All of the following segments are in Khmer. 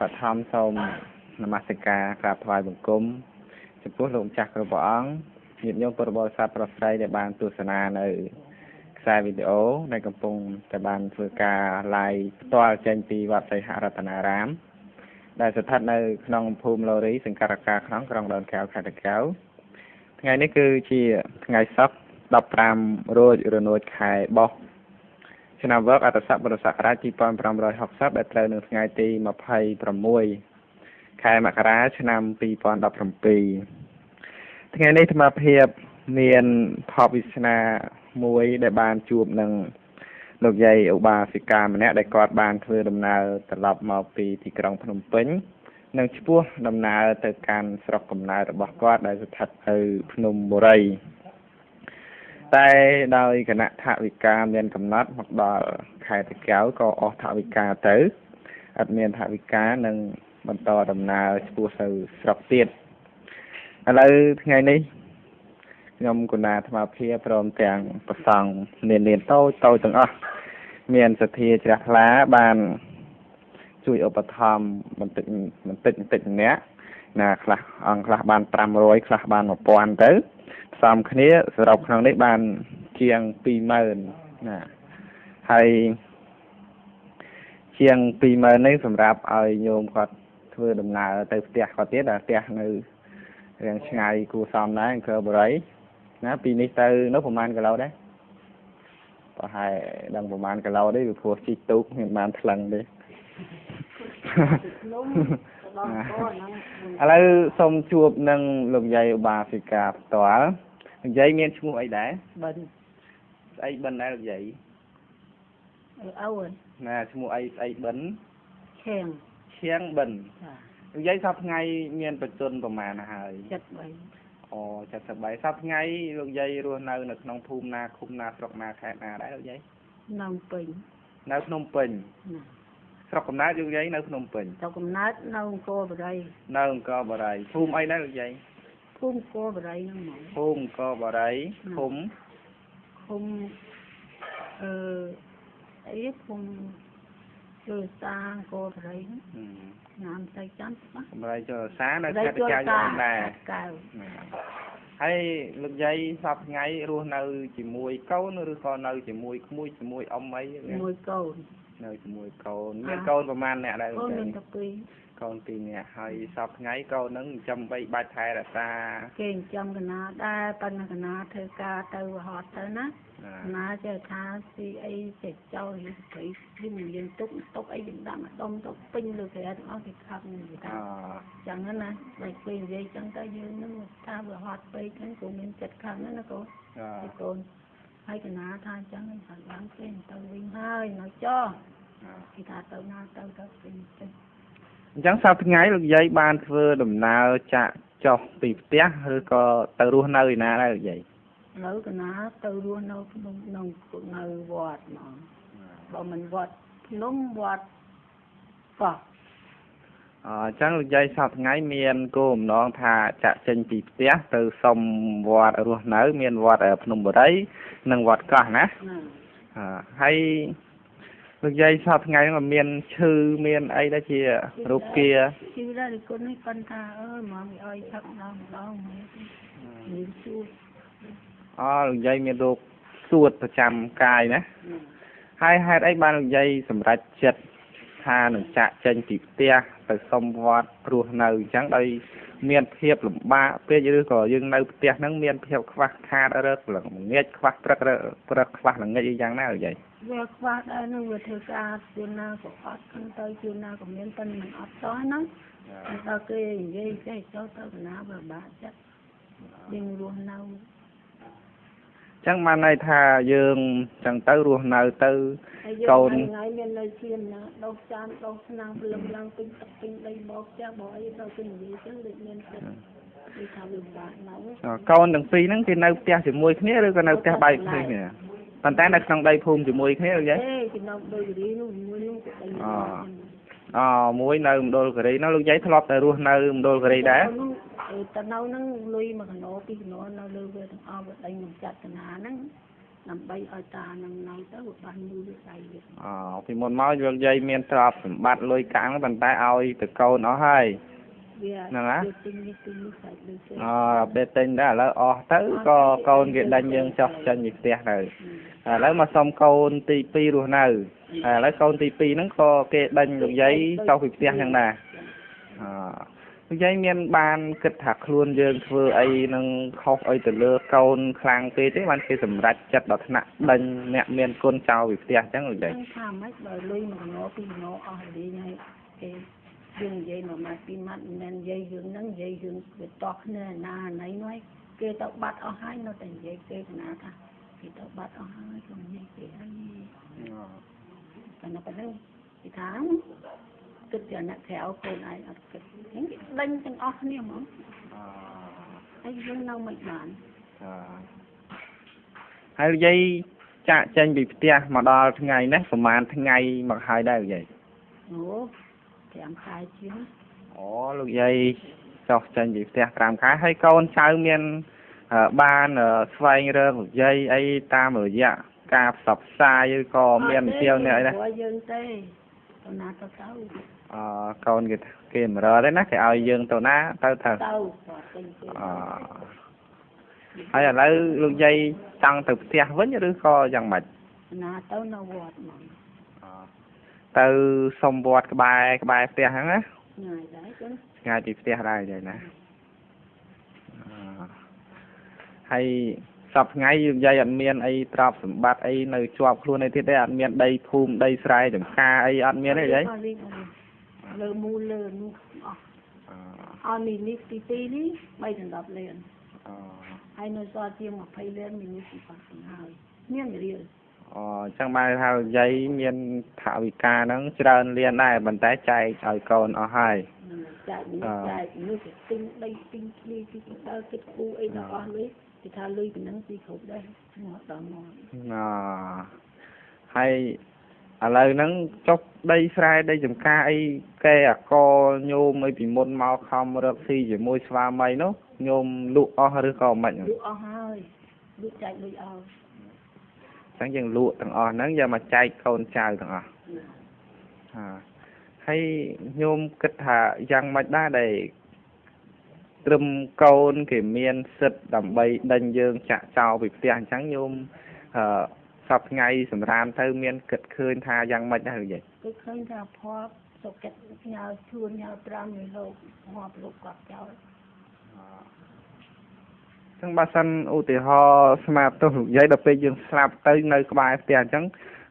បឋមសូមនមស្ការក្រាបថ្វាយបង្គំចំពោះលោកចាស់គ្រប់ព្រះអង្គញាតិញោមពុទ្ធបរិស័ទប្រុសស្រីដែលបានទស្សនានៅខ្សែវីដេអូដែលកំពុងតែបានធ្វើការ live ផ្ទាល់ចេញពីវត្តសីហរតនារាមដែលស្ថិតនៅក្នុងភូមិឡូរីសង្កាត់រកាក្នុងក្រុងដូនកែវខេត្តតាកែវថ្ងៃនេះគឺជាថ្ងៃសុក្រ15រោចរនោចខែបោះឆ្នាំវកអត្តស័កពុរសករាជ2560ដែលត្រូវនៅថ្ងៃទី26ខែមករាឆ្នាំ2017ថ្ងៃនេះអាត្មាភាពមានផបវិស្នាមួយដែលបានជួបនឹងលោកយាយឧបាសិកាម្នាក់ដែលគាត់បានធ្វើដំណើរត្រឡប់មកពីទីក្រុងភ្នំពេញនិងឆ្ពោះដំណើរទៅកាន់ស្រុកកំណើតរបស់គាត់ដែលស្ថិតនៅភ្នំបូរីតែដោយគណៈថវិកាមានកំណត់មកដល់ខេត្តតាកែវក៏អស់ថវិកាទៅអត់មានថវិកានឹងបន្តដំណើរឆ្ពោះទៅស្រុកទៀតឥឡូវថ្ងៃនេះខ្ញុំគណៈអាត្មាភាពព្រមទាំងប្រសង់នានតូចទាំងអស់មានសទ្ធាជ្រះថ្លាបានជួយឧបត្ថម្ភបន្តិចម្នាក់ណាខ្លះអង្គខ្លះបាន500ខ្លះបាន1000ទៅផ្សំគ្នាសរុបក្នុងនេះបានជាង20000ណាហើយជាង20000នេះសម្រាប់ឲ្យញោមគាត់ធ្វើដំណើរទៅផ្ទះគាត់ទៀតផ្ទះនៅរាងឆ្ងាយគួរសមដែរអង្គរបរិយណាពីនេះទៅនៅប្រហែលគីឡូដែរប្រហែលដឹងប្រហែលគីឡូទេវាព្រោះជីកទូកមានបានថ្លឹងទេឥឡូវសូមជួបនឹងលោកយាយឧបាសិកាផ្ទាល់លោកយាយមានឈ្មោះអីដែរបិណ្ឌស្អីបិណ្ឌដែរលោកយាយអូនណាឈ្មោះអីស្អីបិណ្ឌឈៀងបិណ្ឌលោកយាយសប្តាហ៍ថ្ងៃមានបច្ចុប្បន្នប្រហែលណាហើយ73អូ73សប្តាហ៍ថ្ងៃលោកយាយរស់នៅក្នុងភូមិណាឃុំណាស្រុកណាខេត្តណាដែរលោកយាយនៅពេញនៅភ្នំពេញស្រុកកំណើតលោកយាយនៅភ្នំពេញស្រុកកំណើតនៅអង្គរបរិយនៅអង្គរបរិយភូមិអីដែរលោកយាយភូមិអង្គរបរិយហ្នឹងហ្មងភូមិអង្គរបរិយឃុំអីភូមិជលសាអង្គរបរិយណាមតែចាំបាទបរិយជលសានៅខេត្តតាកែវដែរហើយលោកយាយសប្តាហ៍ថ្ងៃរស់នៅជាមួយកូនឬក៏នៅជាមួយក្មួយជាមួយអ៊ំអីជាមួយកូននៅជាមួយកូនមានកូនប្រហែលអ្នកដែរកូនមានតែ2កូន2នាក់ហើយសប្តាហ៍ថ្ងៃកូននឹងចាំបីបាច់ថែរក្សាគេចាំកណាដែរប៉ុន្តែកណាធ្វើការទៅរហត់ទៅណាណាចេះថាស៊ីអីចេះចោលព្រៃពីយើងទុកអីយើងដាក់ម្ដុំទុកពេញលើក្រែទាំងអស់គេខាប់នឹងគេថាចឹងណាតែពេលនិយាយចឹងទៅយើងនឹងថារហត់ពេកហ្នឹងក៏មានចិត្តខាងហ្នឹងណាកូនហើយកណាថាចឹងហើយបានពេញទៅវិញហើយនៅចោគេថាទៅណាទៅពេញទៅអញ្ចឹងសប្តាហ៍ថ្ងៃលោកយាយបានធ្វើដំណើរចាក់ចុះពីផ្ទះឬក៏ទៅរស់នៅឯណាដែរលោកយាយនៅកណាទៅរស់នៅក្នុងនៅវត្តមកបើមិនវត្តភ្នំវត្តកោះអញ្ចឹងលោកយាយសប្តាហ៍ថ្ងៃមានគោលបំណងថាចាក់ចេញពីផ្ទះទៅសុំវត្តរស់នៅមានវត្តភ្នំបូរីនិងវត្តកោះណាហើយលោកយាយសប្តាហ៍ថ្ងៃហ្នឹងមានឈឺមានអីដែរជារូបគាឈឺដែរគុណនេះគាត់ថាអើយមកឲ្យឆឹកម្ដងមានឈឺលោកយាយមានរោគសួតប្រចាំកាយណាហើយហេតុអីបានលោកយាយសម្រេចចិត្តថានឹងចាក់ចេញពីផ្ទះទៅសុំវត្តរស់នៅអញ្ចឹងដោយមានភាពលំបាកពេកឬក៏យើងនៅផ្ទះហ្នឹងមានភាពខ្វះខាតរឹកល្ងាចខ្វះព្រឹកខ្វះល្ងាចអីយ៉ាងណាលោកយាយវាខ្វះដែរនឹងវាធ្វើការជួនណាក៏អត់ហ្នឹងទៅជួនណាក៏មានប៉ុន្តែមិនអត់តោះហ្នឹងដល់គេនិយាយចេះចូលទៅណាវាបាក់ចិត្តយើងរស់នៅចឹងបានន័យថាយើងចឹងទៅរស់នៅទៅកូនថ្ងៃមាននៅឈាមណាដុសចានដុសឆ្នាំព្រលឹមឡើងពេញទឹកពេញដីបោកផ្ទះបោកអីទៅគេនិយាយចឹងដូចមានចិត្តគេថាវាបាក់ណាស់កូនទាំងពីរហ្នឹងគេនៅផ្ទះជាមួយគ្នាឬក៏នៅផ្ទះបែកគ្នាប៉ុន្តែនៅក្នុងដីភូមិជាមួយគ្នាឬយ៉ាងគេនៅដូចរីនោះមួយនោះគេមួយនៅមណ្ឌលគិរីនោះលោកយាយធ្លាប់តែរស់នៅមណ្ឌលគិរីដែរទៅនៅហ្នឹងលុយ1គីឡូ2គីឡូនៅលើវាទាំងអស់វាដេញនឹងចាត់កណាហ្នឹង làm bay ở ta nằm nói tới một ban như vậy vậy ពីមុនមកលោកយាយមានទ្រព្យសម្បត្តិលុយកាំងប៉ុន្តែឲ្យទៅកូនអស់ហើយ vì Nè má. việc tinh phải được chứ ពេលទិញដែរឥឡូវអស់ទៅក៏កូនគេដេញយើងចោះចេញពីផ្ទះទៅឥឡូវមកសុំកូនទី2រស់នៅឥឡូវកូនទី2ហ្នឹងក៏គេដេញលោកយាយចោះពីផ្ទះហ្នឹងដែរលោកយាយមានបានគិតថាខ្លួនយើងធ្វើអីនឹងខុសអីទៅលើកូនខ្លាំងពេកទេបានគេសម្រេចចិត្តដល់ថ្នាក់ដេញអ្នកមានគុណចោលពីផ្ទះអញ្ចឹងលោកយាយ ថាម៉េចបើលុយមកណោពីណោអស់លីងហើយគេយើងនិយាយមកមកពីម៉ាត់មិននិយាយរឿងហ្នឹងនិយាយរឿងវាតោះគ្នាណាណៃនោះគេទៅបាត់អស់ហើយនៅតែនិយាយគេណាថាគេទៅបាត់អស់ហើយក៏និយាយគេហើយតែនៅប៉ុណ្ណឹងគេថាគិតជាអ្នកក្រៅកូនឯងអត់គិតអញ្ចឹងគេដេញទាំងអស់គ្នាហ្មងហើយយើងនៅមិនបាន ហើយលោកយាយចាក់ចេញពីផ្ទះមកដល់ថ្ងៃនេះប្រហែលថ្ងៃមកហើយដែរលោកយាយ អូ5ខែជាង អូលោកយាយចោះចេញពីផ្ទះ5ខែហើយកូនចៅមានបានស្វែងរកលោកយាយអីតាមរយៈការផ្សព្វផ្សាយឬក៏មានវិទ្យានេះអីណា យើងទេទៅណាទៅទៅ កូនគេមិនរើទេណាគេឲ្យយើងទៅណាទៅទៅ ទៅទៅ ហើយឥឡូវលោកយាយចង់ទៅផ្ទះវិញឬក៏យ៉ាងម៉េច ណាទៅនៅវត្តហ្មង ទៅសុំវត្តក្បែរផ្ទះហ្នឹងណា ថ្ងៃដែរចឹង ឆ្ងាយពីផ្ទះដែរយាយណាហើយសប្តាហ៍ថ្ងៃលោកយាយអត់មានអីទ្រព្យសម្បត្តិអីនៅជាប់ខ្លួនអីទៀតទេអត់មានដីភូមិដីស្រែចម្ការអីអត់មានទេយាយ លើមូលលើនោះអស់អស់នេះទី2នេះ310លានហើយនៅសល់ជាង20លានមីនេះទីបាត់ហើយមានរៀល ចឹងបានថាលោកយាយមានថវិកាហ្នឹងច្រើនលានដែរប៉ុន្តែចែកឲ្យកូនអស់ហើយ ចែកនេះទៅទិញដីទិញគ្នាទីទៅគិតគូអីដល់អស់លុយគេថាលុយប៉ុណ្ណឹងទីគ្រប់ដែរមកដល់មក ហើយឥឡូវហ្នឹងចុះដីស្រែដីចម្ការអីគេអកញោមអីពីមុនមកខំរកស៊ីជាមួយស្វាមីនោះញោមលក់អស់ឬក៏មិន លក់អស់ហើយលក់ចែកលុយអស់ ចឹងយើងលក់ទាំងអស់ហ្នឹងយកមកចែកកូនចៅទាំងអស់ហើយញោមគិតថាយ៉ាងម៉េចដែរដែលត្រឹមកូនគេមានសិទ្ធិដើម្បីដេញយើងចាក់ចោលពីផ្ទះអញ្ចឹងញោមសប្តាហ៍ថ្ងៃសម្រានទៅមានគិតឃើញថាយ៉ាងម៉េចដែរយាយ គឺឃើញថាផាត់សុខចិត្តញ៉ាំជួនញ៉ាំ5នៃលោកងាប់លោកគាត់ចោល ចឹងបើសិនឧទាហរណ៍ស្មារតីលោកយាយដល់ពេលយើងស្លាប់ទៅនៅក្បែរផ្ទះអញ្ចឹង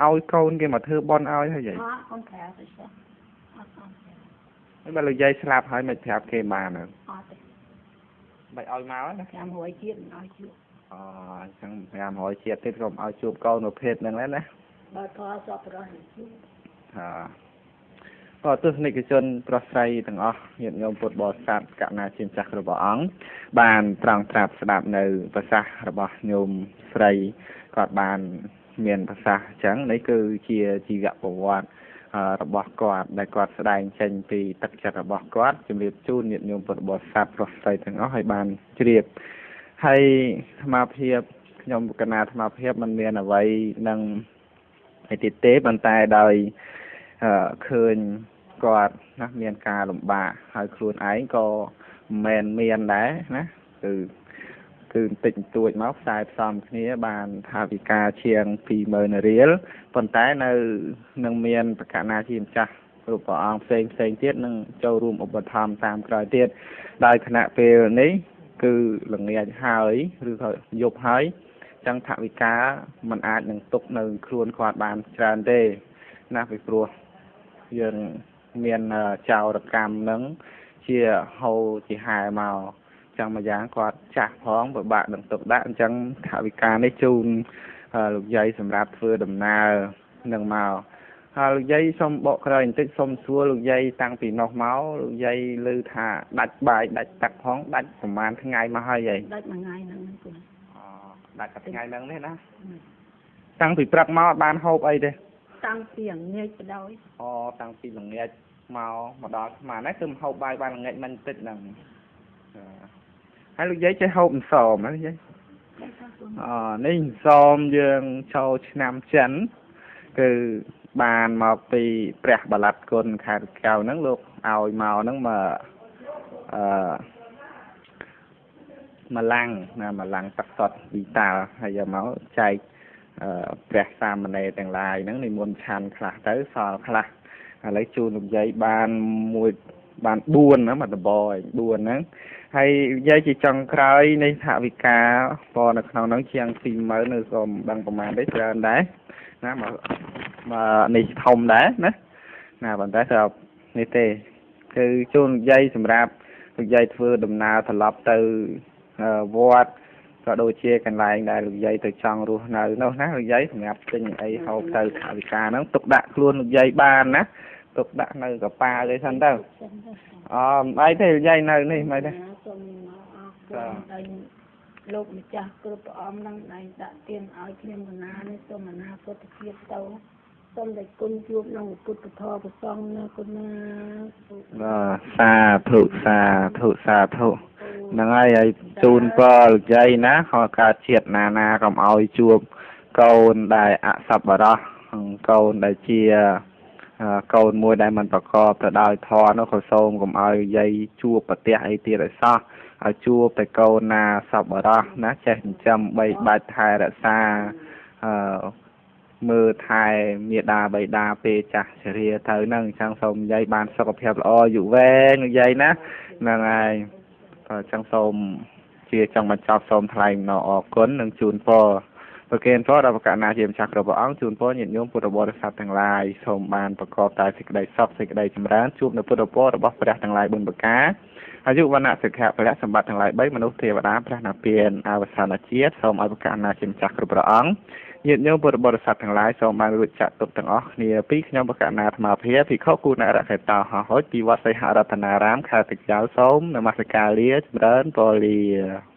ឲ្យកូនគេមកធ្វើបន់ឲ្យហើយយាយ កូនប្រាប់ទៅចុះអត់អត់ ហើយបើលោកយាយស្លាប់ហើយមិនប្រាប់គេបានទេ អត់ទេ មិនឲ្យមកណា 500ជាតិមិនឲ្យជួប អញ្ចឹង500ជាតិទៀតក៏ឲ្យជួបកូនប្រភេទហ្នឹងដែរណា បើធေါ်សពរស់ជួប ក៏ទស្សនិកជនប្រុសស្រីទាំងអស់ញាតិញោមពុទ្ធបរិស័ទកណាជាម្ចាស់គ្រប់ព្រះអង្គបានត្រង់ត្រាប់ស្ដាប់នៅប្រសាសន៍របស់ញោមស្រីគាត់បានមានប្រសាសន៍អញ្ចឹងនេះគឺជាជីវប្រវត្តិរបស់គាត់ដែលគាត់ស្ដែងចេញពីទឹកចិត្តរបស់គាត់ជំរាបជូនញាតិញោមពុទ្ធបរិស័ទប្រុសស្រីទាំងអស់ឲ្យបានជ្រាបហើយអាត្មាភាពខ្ញុំកណាអាត្មាភាពមិនមានអ្វីនឹងអីទេប៉ុន្តែដោយឃើញគាត់ណាមានការលំបាកហើយខ្លួនឯងក៏មិនមានដែរណាគឺបន្តិចបន្តួចមកផ្សាយផ្សំគ្នាបានថាវិការជាង 20000 រៀលប៉ុន្តែនៅនឹងមានបកណាជាម្ចាស់រូបព្រះអង្គផ្សេងទៀតនឹងចូលរួមឧបត្ថម្ភតាមក្រោយទៀតដោយគណៈពេលនេះគឺល្ងាចហើយឬក៏យប់ហើយចឹងថវិកាมันអាចនឹងទុកនៅខ្លួនគាត់បានច្រើនទេណាពីព្រោះយើងមានចោរកម្មនឹងជាហូរជាហែមកចឹងមួយយ៉ាងគាត់ចាស់ផងពិបាកនឹងទុកដាក់អញ្ចឹងថវិកានេះជូនលោកយាយសម្រាប់ធ្វើដំណើរនឹងមកហើយលោកយាយសូមបកក្រោយបន្តិចសូមសួរលោកយាយតាំងពីនោះមកលោកយាយឮថាដាច់បាយដាច់ទឹកផងដាច់ប្រហែលថ្ងៃមកហើយយាយ ដាច់មួយថ្ងៃហ្នឹងគូ ដាច់តែថ្ងៃហ្នឹងទេណាតាំងពីព្រឹកមកអត់បានហូបអីទេ តាំងពីល្ងាចបដ ாய் តាំងពីល្ងាចមកដល់ស្មានហ្នឹងគឺហូបបាយបានល្ងាចមិនតិចហ្នឹងហើយលោកយាយចេះហូបអន្សមហ៎យាយ តែថាគូ នេះសូមយើងចូលឆ្នាំចិនគឺបានមកពីព្រះបល័តគុណខេត្តកៅហ្នឹងលោកឲ្យមកហ្នឹងមកម្លាំងណាម្លាំងទឹកសុទ្ធពីតាហើយយកមកចែកព្រះសាមណេរទាំងឡាយហ្នឹងនិមន្តឆាន់ខ្លះទៅសល់ខ្លះឥឡូវជូនលោកយាយបានបាន4ណាមកដប4ហ្នឹងហើយយាយជាចុងក្រោយនៃថវិកាពណ៌នៅក្នុងហ្នឹងជាង 20000 នៅសូមដឹងប្រហែលទេច្រើនដែរណាមកនេះធំដែរណាប៉ុន្តែស្រាប់នេះទេគឺជូនយាយសម្រាប់លោកយាយធ្វើដំណើរត្រឡប់ទៅវត្តក៏ដូចជាកន្លែងដែលលោកយាយទៅចង់រស់នៅនោះណាលោកយាយសម្រាប់ទិញអីហូបទៅថវិកាហ្នឹងទុកដាក់ខ្លួនលោកយាយបានណាទុកដាក់នៅកប៉ាល់អីសិនទៅអីទេលោកយាយនៅនេះមិនទេសូមអរគុណដល់លោកម្ចាស់គ្រប់ព្រះអង្គនឹងដែលដាក់ទានឲ្យខ្ញុំកណានេះសូមអនាគតជាតិទៅសូមតែគុណជួបក្នុងពុទ្ធធម៌ប្រសងណាគុណណាសាធុហ្នឹងហើយជូនពរលោកយាយណាខំកើតជាតិណាកុំឲ្យជួបកូនដែលអសប្បុរសកូនដែលជាកូនមួយដែលមិនប្រកបទៅដោយធម៌នោះក៏សូមកុំឲ្យយាយជួបប្រទះអីទៀតឲ្យសោះឲ្យជួបតែកូនណាសប្បុរសណាចេះចិញ្ចឹមបីបាច់ថែរក្សាមើលថែមេដាបៃតាពេលចាស់ជរាទៅហ្នឹងអញ្ចឹងសូមយាយបានសុខភាពល្អអាយុវែងលោកយាយណាហ្នឹងហើយអញ្ចឹងសូមជាចង់បញ្ចប់សូមថ្លែងអំណរអគុណនិងជូនពរប្រគេនពរដល់ព្រះកណាជាម្ចាស់គ្រប់ព្រះអង្គជូនពរញាតិញោមពុទ្ធបរិស័ទទាំងឡាយសូមបានប្រកបតែសេចក្តីសុខសេចក្តីចម្រើនជួបនៅពុទ្ធពររបស់ព្រះទាំងឡាយ4ប្រការអាយុវណ្ណៈសុខៈពលៈសម្បត្តិទាំងឡាយ3មនុស្សទេវតាព្រះនិព្វានអវសានជាតិសូមឲ្យព្រះកណាជាម្ចាស់គ្រប់ព្រះអង្គញាតិញោមពុទ្ធបរិស័ទទាំងឡាយសូមបានរួចចាក់ទុកទាំងអស់គ្នាពីខ្ញុំព្រះកណាអាត្មាភិភិក្ខុគូណរកេតោហោហុចពីវត្តសីហរតនារាមខេត្តតាកែវសូមនមស្ការលាចម្រើនពរលា